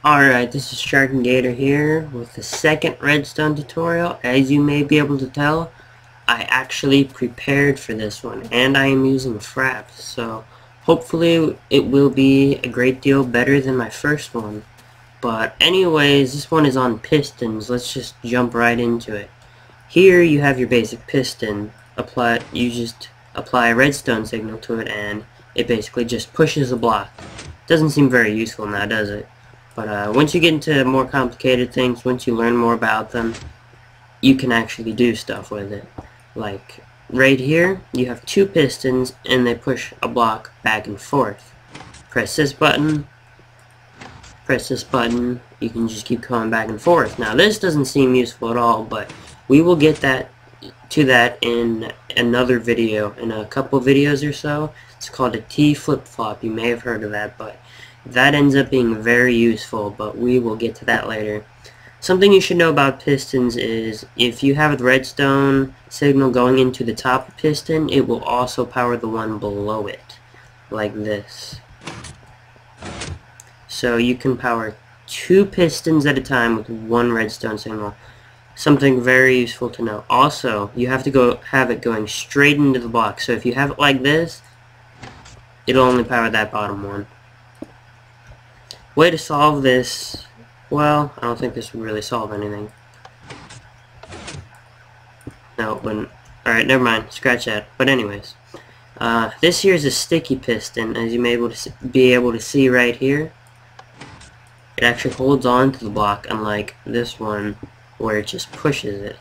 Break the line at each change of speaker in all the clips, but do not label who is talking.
Alright, this is Shark and Gator here with the second Redstone tutorial. As you may be able to tell, I actually prepared for this one, and I am using fraps, so hopefully it will be a great deal better than my first one. But anyways, this one is on pistons. Let's just jump right into it. Here you have your basic piston. You just apply a redstone signal to it, and it basically just pushes a block. Doesn't seem very useful now, does it? But once you get into more complicated things, once you learn more about them, you can actually do stuff with it. Like, right here, you have two pistons, and they push a block back and forth. Press this button, you can just keep going back and forth. Now, this doesn't seem useful at all, but we will get to that in another video, in a couple videos or so. It's called a T flip-flop. You may have heard of that, but that ends up being very useful, but we will get to that later. Something you should know about pistons is if you have a redstone signal going into the top piston, it will also power the one below it, like this. So you can power two pistons at a time with one redstone signal. Something very useful to know. Also, you have to have it going straight into the block. So if you have it like this, it'll only power that bottom one. Way to solve this, well, I don't think this would really solve anything. No, it wouldn't. Alright, never mind, scratch that. But anyways, this here is a sticky piston, as you may be able to see right here. It actually holds on to the block, unlike this one, where it just pushes it.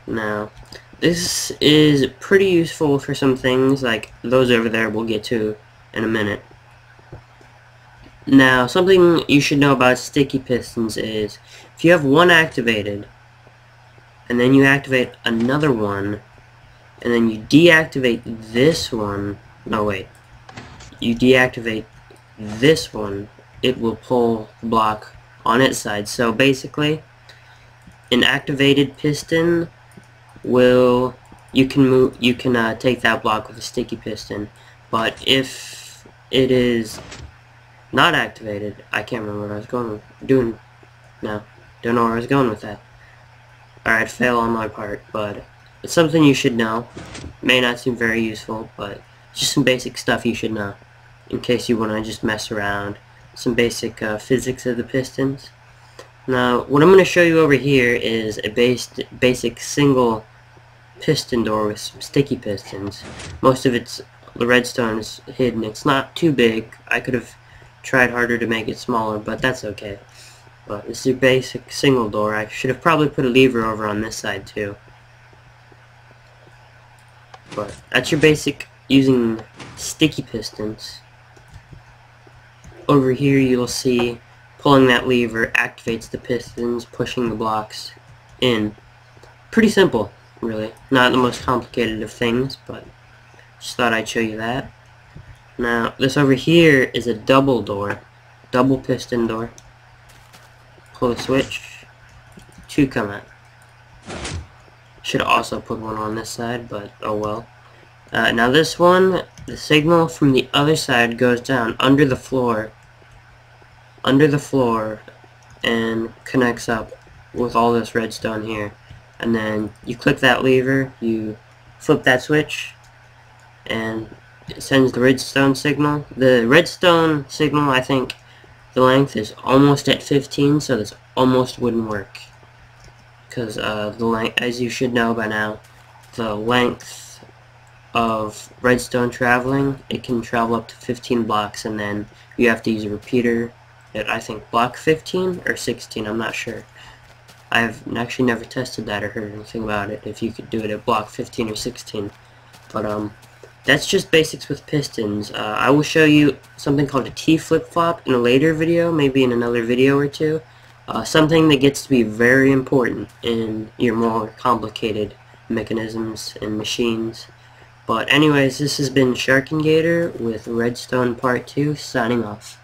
Now, this is pretty useful for some things, like those over there we'll get to in a minute. Now, something you should know about sticky pistons is, if you have one activated, and then you activate another one, and then you deactivate this one, no wait, you deactivate this one, it will pull the block on its side. So basically, an activated piston you can take that block with a sticky piston, but if it is not activated, I can't remember what I was don't know where I was going with that. Alright, fail on my part, but it's something you should know. May not seem very useful, but just some basic stuff you should know in case you want to just mess around. Some basic physics of the pistons. Now, what I'm going to show you over here is a basic single piston door with some sticky pistons. Most of the redstone is hidden. It's not too big. I could have tried harder to make it smaller, but that's okay. But this is your basic single door. I should have probably put a lever over on this side too. But that's your basic using sticky pistons. Over here you'll see pulling that lever activates the pistons, pushing the blocks in. Pretty simple, really. Not the most complicated of things, but just thought I'd show you that. Now, this over here is a double piston door. Pull the switch, two come out. Should also put one on this side, but oh well. Now this one, the signal from the other side goes down under the floor, and connects up with all this redstone here. And then you click that lever, you flip that switch, and it sends the redstone signal. The redstone signal, I think the length is almost at 15, so this almost wouldn't work. Because as you should know by now, the length of redstone traveling, it can travel up to 15 blocks, and then you have to use a repeater at, I think, block 15 or 16, I'm not sure. I've actually never tested that or heard anything about it, if you could do it at block 15 or 16. But that's just basics with pistons. I will show you something called a T flip-flop in a later video, maybe in another video or two. Something that gets to be very important in your more complicated mechanisms and machines. But anyways, this has been Shark and Gator with Redstone Part 2, signing off.